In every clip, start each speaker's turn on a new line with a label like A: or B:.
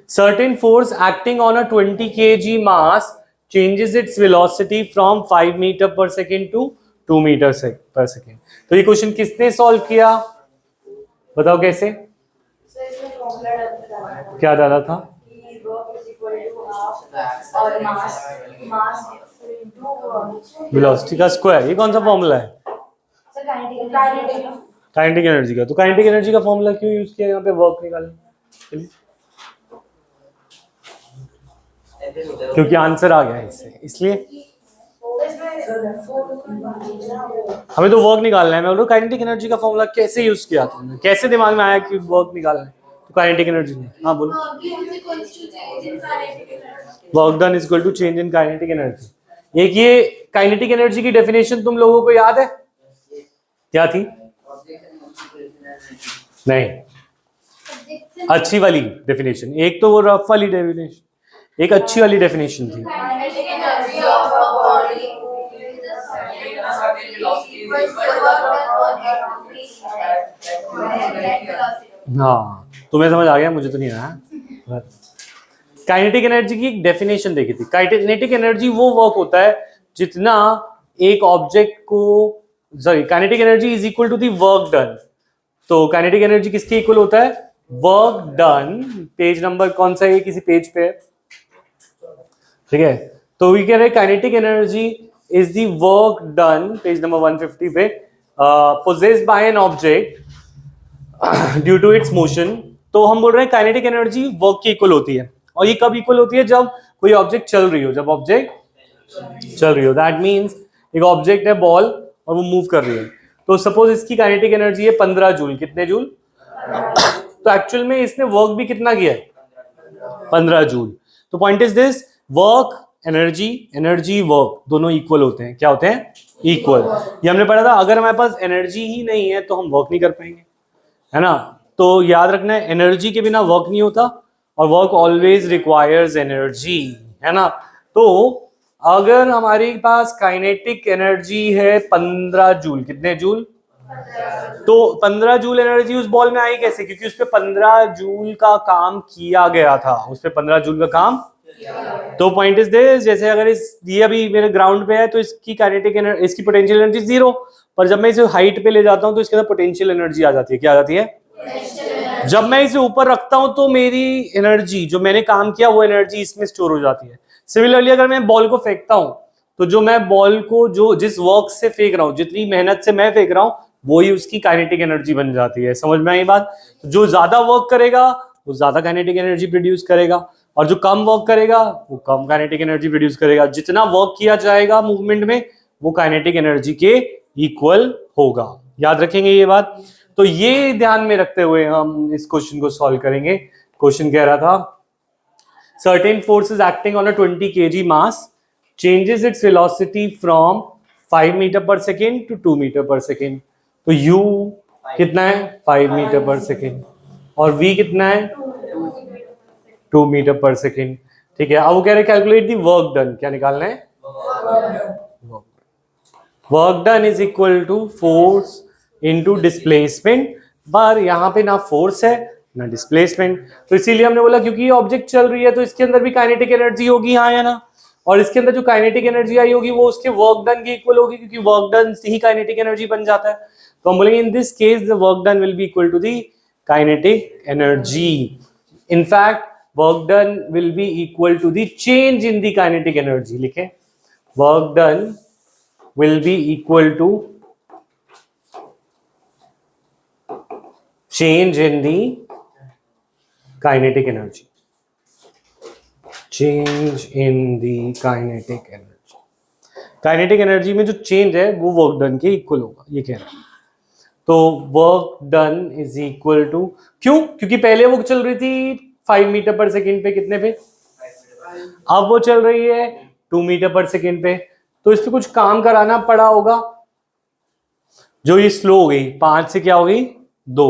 A: Certain force acting on a 20 kg mass changes its velocity from 5 metre per second to 2 metre per second. तो ये question किसने solve किया, बताओ कैसे, क्या डाला था? वेलोसिटी का स्क्वायर। ये कौन सा फॉर्मूला है? काइनेटिक एनर्जी का। तो काइनेटिक एनर्जी का फॉर्मूला क्यों यूज किया यहाँ पे वर्क निकालने? क्योंकि आंसर आ गया इससे, इसलिए हमें तो वर्क निकालना है। मैं बोल रहा हूँ काइनेटिक एनर्जी का फॉर्मूला कैसे यूज किया तुमने, कैसे दिमाग में आया कि वर्क निकालना है? तो काइनेटिक एनर्जी में, हाँ बोलो। Work done is equal to change in kinetic energy. एक ये काइनेटिक एनर्जी की डेफिनेशन तुम लोगों को याद है, क्या थी? नहीं, अच्छी वाली डेफिनेशन। एक तो वो रफ वाली डेफिनेशन, एक अच्छी वाली डेफिनेशन थी। हाँ, तुम्हें समझ आ गया, मुझे तो नहीं आया। काइनेटिक एनर्जी की एक डेफिनेशन देखी थी। काइनेटिक एनर्जी वो वर्क होता है जितना एक ऑब्जेक्ट को, sorry, kinetic energy is equal to the work done. तो काइनेटिक एनर्जी किसके इक्वल होता है? Work done. पेज नंबर कौन सा है, किसी पेज पे है, ठीक है? तो ये कह रहे हैं kinetic energy is the work done, page number 150 पे, possessed by an object due to its motion. तो हम बोल रहे हैं काइनेटिक एनर्जी वर्क की इक्वल होती है। और ये कब इक्वल होती है? जब कोई ऑब्जेक्ट चल रही हो। जब ऑब्जेक्ट चल रही हो, दैट मीन्स एक ऑब्जेक्ट है बॉल और वो मूव कर रही है। तो सपोज इसकी काइनेटिक एनर्जी है 15 जूल। कितने जूल? तो एक्चुअल में इसने वर्क भी कितना किया है? 15 जूल। तो point is this, work energy, energy work दोनों इक्वल होते हैं। क्या होते हैं? इक्वल। ये हमने पढ़ा था। अगर हमारे पास एनर्जी ही नहीं है तो हम वर्क नहीं कर पाएंगे, है ना? तो याद रखना है, एनर्जी के बिना वर्क नहीं होता और वर्क ऑलवेज रिक्वायर्स एनर्जी, है ना? तो अगर हमारे पास काइनेटिक एनर्जी है 15 जूल, कितने जूल? तो 15 जूल एनर्जी उस बॉल में आई कैसे? क्योंकि उस पे 15 जूल का काम किया गया था। उस पे 15 जूल का काम। तो पॉइंट इज दिस, जैसे अगर ये अभी मेरे ग्राउंड पे है तो इसकी काइनेटिक एनर्जी, इसकी पोटेंशियल एनर्जी 0, पर जब मैं इसे हाइट पे ले जाता हूं तो इसके अंदर पोटेंशियल एनर्जी आ जाती है। क्या आ जाती है? जब मैं इसे ऊपर रखता हूं तो मेरी एनर्जी, जो मैंने काम किया, वो एनर्जी इसमें स्टोर हो जाती है। सिमिलरली अगर मैं बॉल को फेंकता हूं तो जो मैं बॉल को, जो जिस वर्क से फेंक रहा हूं, जितनी मेहनत से मैं फेंक रहा हूं, वो ही उसकी काइनेटिक एनर्जी बन जाती है। समझ में आई बात? तो जो ज्यादा वर्क करेगा वो ज्यादा काइनेटिक एनर्जी प्रोड्यूस करेगा, और जो कम वर्क करेगा वो कम काइनेटिक एनर्जी प्रोड्यूस करेगा। जितना वर्क किया जाएगा मूवमेंट में वो काइनेटिक एनर्जी के इक्वल होगा। याद रखेंगे ये बात। तो ये ध्यान में रखते हुए हम इस क्वेश्चन को सॉल्व करेंगे। क्वेश्चन कह रहा था, certain force is acting on a 20 kg mass changes its velocity from 5 metre per second to 2 metre per second. तो u कितना है? 5 मीटर पर सेकेंड। और v कितना है? 2 मीटर पर सेकेंड। ठीक है। अब वो कह रहे कैलकुलेट दी वर्क डन। क्या निकालना है? Work done is equal to force into displacement. पर यहाँ पे ना फोर्स है ना डिस्प्लेसमेंट, तो इसीलिए हमने बोला क्योंकि ये ऑब्जेक्ट चल रही है तो इसके अंदर भी काइनेटिक एनर्जी होगी, हाँ या ना? और इसके अंदर जो काइनेटिक एनर्जी आई होगी वो उसके वर्क डन की इक्वल होगी, क्योंकि वर्क डन से ही काइनेटिक एनर्जी बन जाता है। तो हम बोलेंगे in this case the work done will be equal to the kinetic energy. In fact work done will be equal to the change in the kinetic energy. लिखे, work done will be equal to change in the kinetic energy. Change in the kinetic energy. Kinetic energy में जो change है वो work done के equal होगा, ये कह रहा है। तो work done is equal to, क्यों? क्योंकि पहले वो चल रही थी 5 मीटर पर सेकेंड पे, कितने पे? अब वो चल रही है 2 मीटर पर सेकेंड पे। तो इस पे कुछ काम कराना पड़ा होगा, जो ये स्लो हो गई 5 से क्या हो गई 2,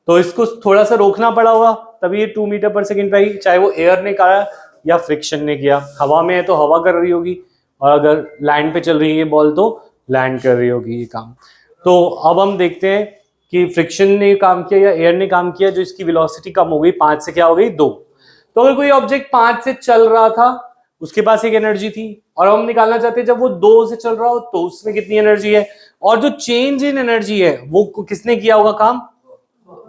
A: तो इसको थोड़ा सा रोकना पड़ा होगा, तभी ये 2 मीटर पर सेकेंड पे आई। चाहे वो एयर ने करा या फ्रिक्शन ने किया। हवा में है तो हवा कर रही होगी, और अगर लैंड पे चल रही है बॉल तो लैंड कर रही होगी ये काम। तो अब हम देखते हैं कि फ्रिक्शन ने काम किया या एयर ने काम किया, जो इसकी वेलोसिटी कम हो गई 5 से क्या हो गई 2। तो अगर कोई ऑब्जेक्ट 5 से चल रहा था, उसके पास एक एनर्जी थी, और हम निकालना चाहते हैं जब वो 2 से चल रहा हो तो उसमें कितनी एनर्जी है, और जो चेंज इन एनर्जी है वो किसने किया होगा काम,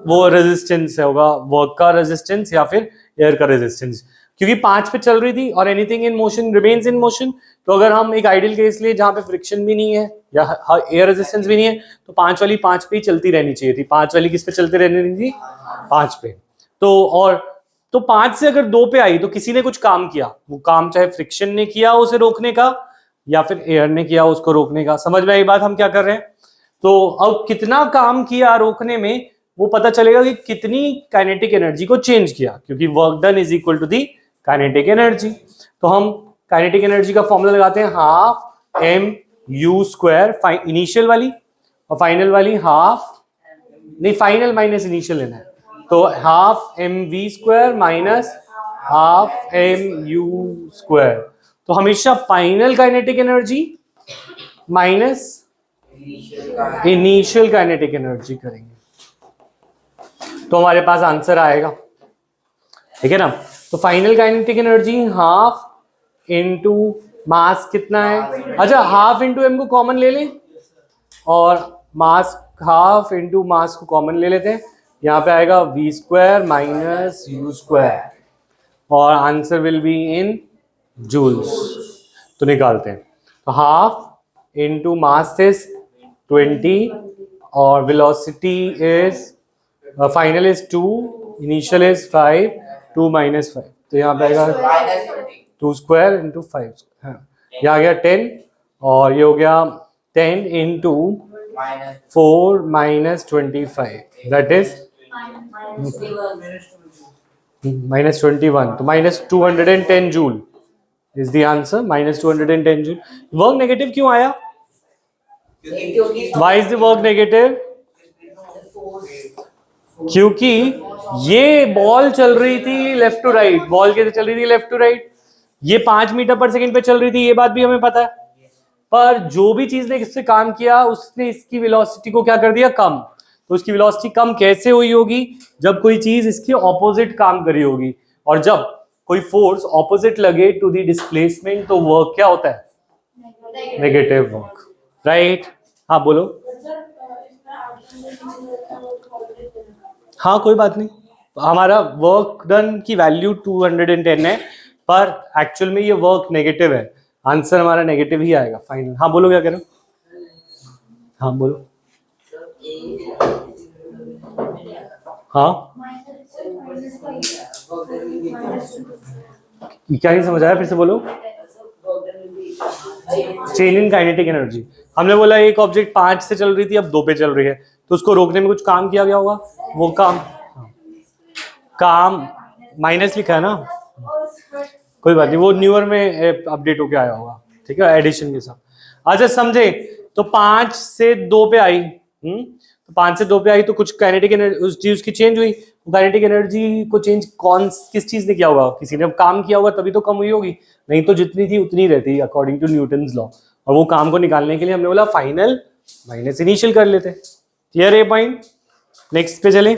A: वो रेजिस्टेंस होगा, वर्क का रेजिस्टेंस या फिर एयर का रेजिस्टेंस, क्योंकि 5 पे चल रही थी और anything in motion remains in motion. तो अगर हम एक आइडियल केस लिए जहां पे फ्रिक्शन भी नहीं है या एयर रेजिस्टेंस भी नहीं है, तो 5 वाली 5 पे ही चलती रहनी चाहिए थी। 5 वाली किस पे चलती रहनी थी, 5 पे। तो 5 से अगर 2 पे आई तो किसी ने कुछ काम किया, वो काम चाहे फ्रिक्शन ने किया उसे रोकने का या फिर एयर ने किया उसको रोकने का। समझ में आई बात हम क्या कर रहे हैं। तो अब कितना काम किया रोकने में, वो पता चलेगा कि कितनी काइनेटिक एनर्जी को चेंज किया, क्योंकि work done is equal to the kinetic energy. तो हम काइनेटिक एनर्जी का फॉर्मूला लगाते हैं, half m u square, initial वाली और फाइनल वाली हाफ, नहीं फाइनल माइनस इनिशियल लेना है, तो half m v square minus half m u square. तो हमेशा final kinetic energy minus initial kinetic energy करेंगे, तो हमारे पास आंसर आएगा, ठीक है ना। तो final kinetic energy half into mass कितना है, अच्छा हाफ इनटू एम को कॉमन ले लें और मास हाफ इनटू मास को कॉमन ले लेते हैं, यहाँ पे आएगा v square minus u square और answer will be in joules. तो निकालते हैं, तो हाफ इनटू मास इज 20 और velocity is final is 2, initial is 5, 2 minus 5, तो यहाँ पे आएगा 2 स्क्वायर इंटू 5, यहाँ आ गया 10 और ये हो गया 10 into 4 minus 25, that is minus 21, तो minus 210 joule is the answer, minus 210 joule. Work negative क्यों आया, why is the work negative, क्योंकि ये बॉल चल रही थी लेफ्ट टू राइट, बॉल कैसे चल रही थी लेफ्ट टू राइट, ये 5 मीटर पर सेकंड पे चल रही थी, ये बात भी हमें पता है, पर जो भी चीज ने इससे काम किया उसने इसकी वेलोसिटी को क्या कर दिया, कम। तो इसकी वेलोसिटी कम कैसे हुई होगी, जब कोई चीज इसके ऑपोजिट काम करी होगी, और जब कोई फोर्स ऑपोजिट लगे टू द डिस्प्लेसमेंट तो वर्क क्या होता है, नेगेटिव वर्क, राइट। हाँ बोलो, हाँ कोई बात नहीं, हमारा वर्क डन की वैल्यू 210 है, पर एक्चुअल में ये वर्क नेगेटिव है, आंसर हमारा नेगेटिव ही आएगा फाइनल। हाँ बोलो क्या करो, हाँ बोलो, हाँ क्या नहीं समझ आया, फिर से बोलो। चेंज इन काइनेटिक एनर्जी, हमने बोला एक ऑब्जेक्ट 5 से चल रही थी अब 2 पे चल रही है, तो उसको रोकने में कुछ काम किया गया होगा, वो काम माइनस लिखा है ना, कोई बात नहीं, वो न्यूअर में अपडेट होके आया होगा, ठीक है, एडिशन के साथ। अच्छा समझे, तो 5 से 2 पे आई, तो 5 से 2 पे आई तो कुछ काइनेटिक एनर्जी उस चीज की चेंज हुई, काइनेटिक एनर्जी को चेंज किस चीज ने किया होगा, किसी ने काम किया होगा तभी तो कम हुई होगी, नहीं तो जितनी थी उतनी रहती अकॉर्डिंग टू न्यूटन्स लॉ। और वो काम को निकालने के लिए हमने बोला फाइनल माइनस इनिशियल कर लेते। क्लियर है पॉइंट, नेक्स्ट पे चले।